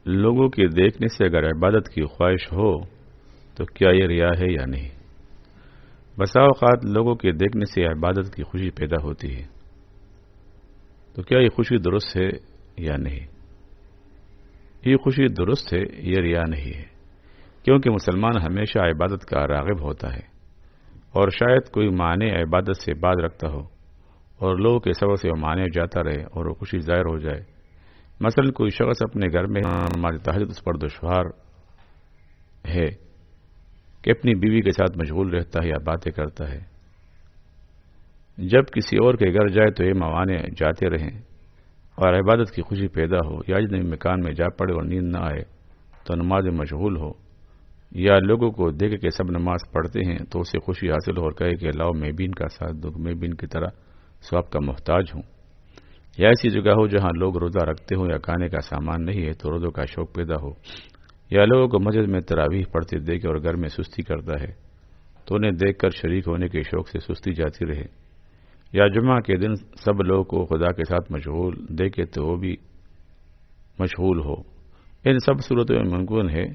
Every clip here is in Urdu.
لوگوں کے دیکھنے سے اگر عبادت کی خواہش ہو تو کیا یہ ریا ہے یا نہیں؟ بسا اوقات لوگوں کے دیکھنے سے عبادت کی خوشی پیدا ہوتی ہے، تو کیا یہ خوشی درست ہے یا نہیں؟ یہ خوشی درست ہے، یہ ریا نہیں ہے، کیونکہ مسلمان ہمیشہ عبادت کا راغب ہوتا ہے، اور شاید کوئی معنی عبادت سے باز رکھتا ہو اور لوگوں کے سبب سے وہ معنی جاتا رہے اور وہ خوشی ظاہر ہو جائے۔ مثلا کوئی شخص اپنے گھر میں نماز تہجد اس پر دشوار ہے کہ اپنی بیوی کے ساتھ مشغول رہتا ہے یا باتیں کرتا ہے، جب کسی اور کے گھر جائے تو یہ موانع جاتے رہیں اور عبادت کی خوشی پیدا ہو، یا اجنبی مکان میں جا پڑے اور نیند نہ آئے تو نماز میں مشغول ہو، یا لوگوں کو دیکھ کے سب نماز پڑھتے ہیں تو اسے خوشی حاصل ہو اور کہے کہ لاؤ میں بھی ان کا ساتھ دوں، میں بھی ان کی طرح ثواب کا محتاج ہوں، یا ایسی جگہ ہو جہاں لوگ روزہ رکھتے ہوں یا کھانے کا سامان نہیں ہے تو روزوں کا شوق پیدا ہو، یا لوگوں کو مسجد میں تراویح پڑھتے دیکھے اور گھر میں سستی کرتا ہے تو انہیں دیکھ کر شریک ہونے کے شوق سے سستی جاتی رہے، یا جمعہ کے دن سب لوگوں کو خدا کے ساتھ مشغول دیکھے تو وہ بھی مشغول ہو۔ ان سب صورتوں میں ممکن ہے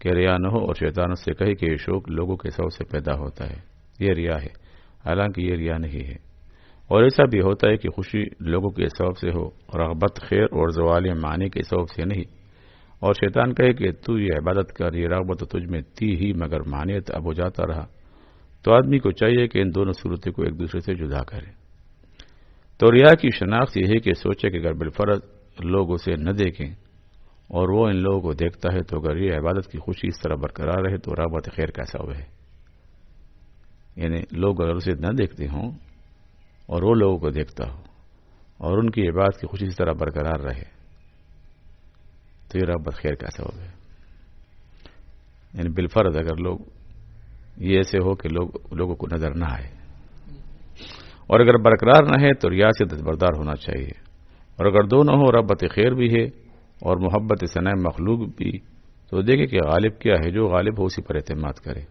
کہ ریا نہ ہو اور شیطان اس سے کہے کہ یہ شوق لوگوں کے سبب سے پیدا ہوتا ہے، یہ ریا ہے، حالانکہ یہ ریا نہیں ہے۔ اور ایسا بھی ہوتا ہے کہ خوشی لوگوں کے سبب سے ہو، رغبت خیر اور زوال معنی کے سبب سے نہیں، اور شیطان کہے کہ تو یہ عبادت کر، یہ رغبت تجھ میں تھی ہی مگر معنیت اب ہو جاتا رہا، تو آدمی کو چاہیے کہ ان دونوں صورتوں کو ایک دوسرے سے جدا کرے۔ تو ریا کی شناخت یہ ہے کہ سوچے کہ اگر بالفرض لوگ اسے نہ دیکھیں اور وہ ان لوگوں کو دیکھتا ہے تو اگر یہ عبادت کی خوشی اس طرح برقرار رہے تو رغبت خیر کا سبب ہے، یعنی لوگ اگر اسے نہ دیکھتے ہوں اور وہ لوگوں کو دیکھتا ہو اور ان کی عبادت کی خوشی اس طرح برقرار رہے تو یہ رغبت خیر کا سبب ہے، یعنی بالفرض اگر لوگ یہ ایسے ہو کہ لوگوں کو نظر نہ آئے، اور اگر برقرار نہ ہے تو ریا سے دستبردار ہونا چاہیے، اور اگر دونوں ہو رغبت خیر بھی ہے اور محبت ثناء مخلوق بھی، تو دیکھے کہ غالب کیا ہے، جو غالب ہو اسی پر اعتماد کرے۔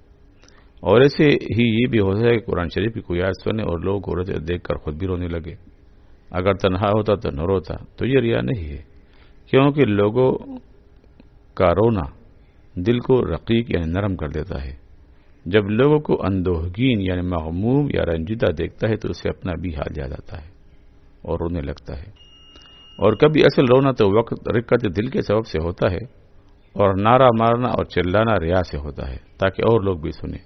اور ایسے ہی یہ بھی ہوتا ہے کہ قرآن شریف کی کوئی آیت سنے اور لوگ کو روتے دیکھ کر خود بھی رونے لگے، اگر تنہا ہوتا تو نہ روتا، تو یہ ریا نہیں ہے، کیونکہ لوگوں کا رونا دل کو رقیق یعنی نرم کر دیتا ہے۔ جب لوگوں کو اندوہگین یعنی مغموم یا رنجیدہ دیکھتا ہے تو اسے اپنا بھی حال یاد آتا ہے اور رونے لگتا ہے، اور کبھی اصل رونا تو وقت رقت دل کے سبب سے ہوتا ہے، اور نعرہ مارنا اور چلانا ریا سے ہوتا ہے تاکہ اور لوگ بھی سنیں،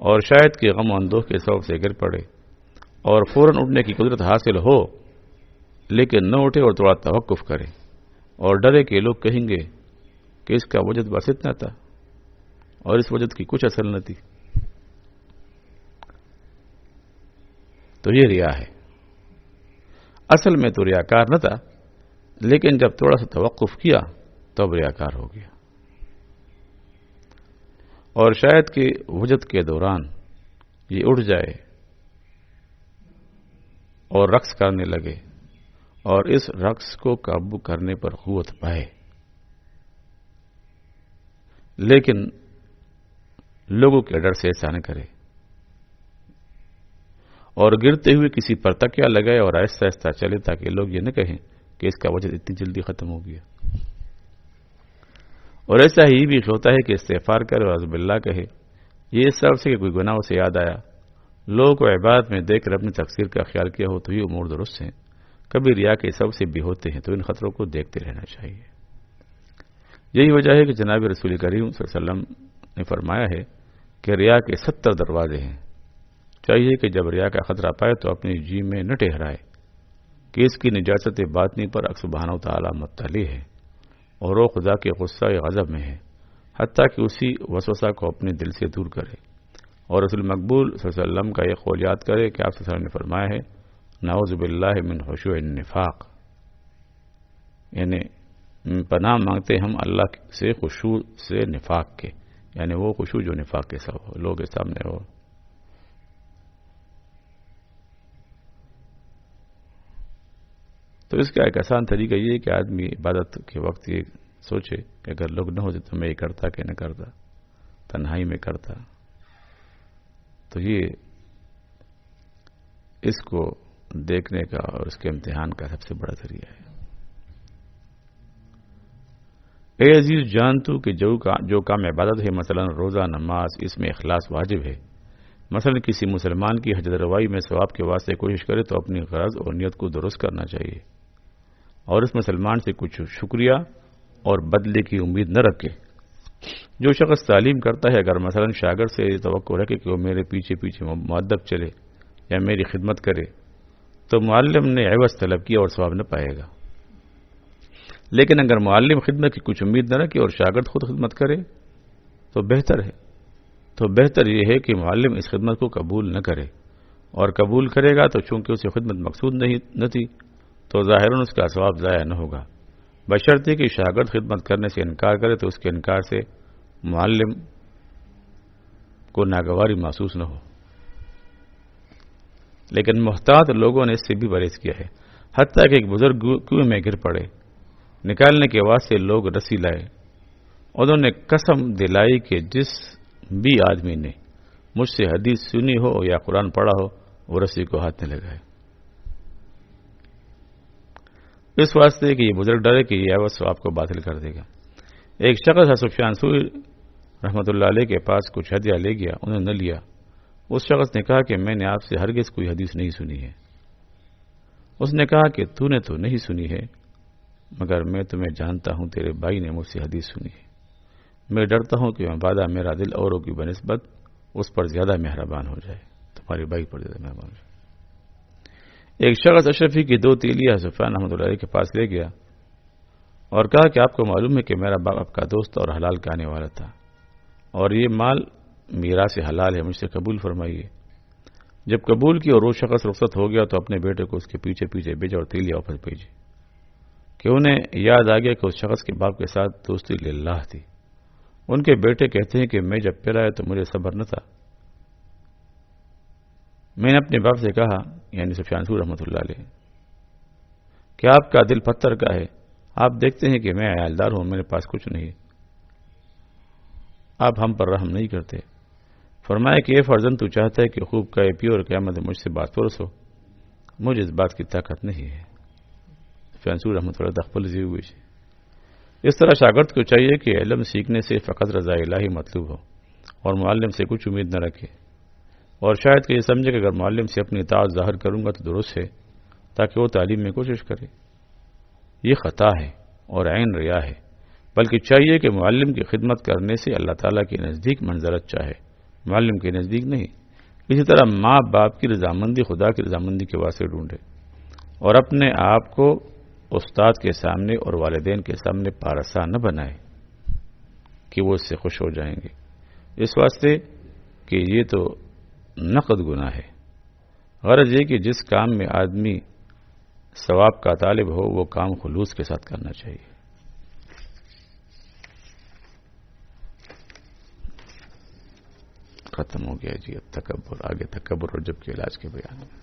اور شاید کہ غم و اندوہ کے سبب سے گر پڑے اور فوراً اٹھنے کی قدرت حاصل ہو لیکن نہ اٹھے اور تھوڑا توقف کرے اور ڈرے کہ لوگ کہیں گے کہ اس کا وجد بس اتنا تھا اور اس وجد کی کچھ اصل نہ تھی، تو یہ ریا ہے۔ اصل میں تو ریاکار نہ تھا، لیکن جب تھوڑا سا توقف کیا تب ریاکار ہو گیا، اور شاید کہ وجد کے دوران یہ اٹھ جائے اور رقص کرنے لگے اور اس رقص کو قابو کرنے پر قوت پائے، لیکن لوگوں کے ڈر سے ایسا نہ کرے اور گرتے ہوئے کسی پر تکیہ لگائے اور آہستہ آہستہ چلے تاکہ لوگ یہ نہ کہیں کہ اس کا وجد اتنی جلدی ختم ہو گیا۔ اور ایسا ہی بھی ہوتا ہے کہ استغفار کرے اور عزب اللہ کہے، یہ اس سبب سے کہ کوئی گناہ اسے یاد آیا، لوگوں کو عبادت میں دیکھ کر اپنی تقصیر کا خیال کیا ہو تو یہ امور درست ہیں، کبھی ریا کے سبب سے بھی ہوتے ہیں، تو ان خطروں کو دیکھتے رہنا چاہیے۔ یہی وجہ ہے کہ جناب رسول کریم صلی اللہ علیہ وسلم نے فرمایا ہے کہ ریا کے 70 دروازے ہیں، چاہیے کہ جب ریا کا خطرہ پائے تو اپنی جی میں نہ ٹھہرائے کہ اس کی نجاست باطنی پر حق سبحانہ و تعالی مطلع ہے اور وہ خدا کے غصہ یا غضب میں ہے، حتیٰ کہ اسی وسوسہ کو اپنے دل سے دور کرے اور رسول مقبول صلی اللہ علیہ وسلم کا یہ قول یاد کرے کہ آپ صلی اللہ علیہ وسلم نے فرمایا ہے، نعوذ باللہ من خشوع النفاق، یعنی پناہ مانگتے ہم اللہ سے خشوع سے نفاق کے، یعنی وہ خشوع جو نفاق کے سبب ہو، لوگ کے سامنے ہو۔ تو اس کا ایک آسان طریقہ یہ ہے کہ آدمی عبادت کے وقت یہ سوچے کہ اگر لوگ نہ ہوتے تو میں یہ کرتا کہ نہ کرتا، تنہائی میں کرتا، تو یہ اس کو دیکھنے کا اور اس کے امتحان کا سب سے بڑا ذریعہ ہے۔ اے عزیز جان تو کہ جو کام عبادت ہے، مثلا روزہ نماز، اس میں اخلاص واجب ہے۔ مثلا کسی مسلمان کی حجت روائی میں ثواب کے واسطے کوشش کرے تو اپنی غرض اور نیت کو درست کرنا چاہیے، اور اس مسلمان سے کچھ شکریہ اور بدلے کی امید نہ رکھے۔ جو شخص تعلیم کرتا ہے، اگر مثلا شاگرد سے یہ توقع رکھے کہ وہ میرے پیچھے پیچھے مؤدب چلے یا میری خدمت کرے، تو معلم نے عوض طلب کیا اور ثواب نہ پائے گا۔ لیکن اگر معلم خدمت کی کچھ امید نہ رکھے اور شاگرد خود خدمت کرے تو بہتر یہ ہے کہ معلم اس خدمت کو قبول نہ کرے، اور قبول کرے گا تو چونکہ اسے خدمت مقصود نہ تھی تو ظاہراً اس کا ثواب ضائع نہ ہوگا، بشرطے کہ شاگرد خدمت کرنے سے انکار کرے تو اس کے انکار سے معلم کو ناگواری محسوس نہ ہو۔ لیکن محتاط لوگوں نے اس سے بھی پرہیز کیا ہے، حتیٰ کہ ایک بزرگ کنویں میں گر پڑے، نکالنے کے واسطے لوگ رسی لائے، انہوں نے قسم دلائی کہ جس بھی آدمی نے مجھ سے حدیث سنی ہو یا قرآن پڑھا ہو وہ رسی کو ہاتھ نہ لگائے، اس واسطے کہ یہ بزرگ ڈرے کہ یہ عوض آپ کو باطل کر دے گا۔ ایک شخص ہے سفیان ثوری رحمۃ اللہ علیہ کے پاس کچھ ہدیہ لے گیا، انہوں نے نہ لیا۔ اس شخص نے کہا کہ میں نے آپ سے ہرگز کوئی حدیث نہیں سنی ہے۔ اس نے کہا کہ تو نے تو نہیں سنی ہے، مگر میں تمہیں جانتا ہوں، تیرے بھائی نے مجھ سے حدیث سنی ہے۔ میں ڈرتا ہوں کہ مبادا میرا دل اوروں کی بنسبت اس پر زیادہ مہربان ہو جائے، تمہارے بھائی پر زیادہ مہربان ہو جائے۔ ایک شخص اشرفی کی 2 تیلیاں سفیان رحمۃ اللہ علیہ کے پاس لے گیا اور کہا کہ آپ کو معلوم ہے کہ میرا باپ آپ کا دوست اور حلال کھانے والا تھا، اور یہ مال میراث حلال ہے، مجھ سے قبول فرمائیے۔ جب قبول کی اور وہ شخص رخصت ہو گیا تو اپنے بیٹے کو اس کے پیچھے پیچھے بھیجا اور تیلیاں واپس بھیجی، کہ انہیں یاد آ گیا کہ اس شخص کے باپ کے ساتھ دوستی للہ تھی۔ ان کے بیٹے کہتے ہیں کہ میں جب پھر آیا تو مجھے صبر نہ تھا، میں نے اپنے باپ سے کہا، یعنی سفیان ثوری رحمۃ اللہ علیہ، کہ آپ کا دل پتھر کا ہے، آپ دیکھتے ہیں کہ میں عیالدار ہوں، میرے پاس کچھ نہیں، آپ ہم پر رحم نہیں کرتے۔ فرمایا کہ اے فرزند، تو چاہتا ہے کہ خوب کھائے پیو اور قیامت مجھ سے بات پرس ہو، مجھے اس بات کی طاقت نہیں ہے۔ سفیان ثوری رحمۃ اللہ تخفل زی ہوئی۔ اس طرح شاگرد کو چاہیے کہ علم سیکھنے سے فقط رضا الہی مطلوب ہو اور معلم سے کچھ امید نہ رکھے، اور شاید کہ یہ سمجھے کہ اگر معلم سے اپنی اطاعت ظاہر کروں گا تو درست ہے، تاکہ وہ تعلیم میں کوشش کرے۔ یہ خطا ہے اور عین ریا ہے، بلکہ چاہیے کہ معلم کی خدمت کرنے سے اللہ تعالیٰ کے نزدیک منزلت چاہے، معلم کے نزدیک نہیں۔ اسی طرح ماں باپ کی رضامندی خدا کی رضامندی کے واسطے ڈھونڈے، اور اپنے آپ کو استاد کے سامنے اور والدین کے سامنے پارسا نہ بنائے کہ وہ اس سے خوش ہو جائیں گے، اس واسطے کہ یہ تو نقد گناہ ہے۔ غرض یہ کہ جس کام میں آدمی ثواب کا طالب ہو وہ کام خلوص کے ساتھ کرنا چاہیے۔ ختم ہو گیا جی اب تکبر، آگے تکبر اور جب کے علاج کے بیان میں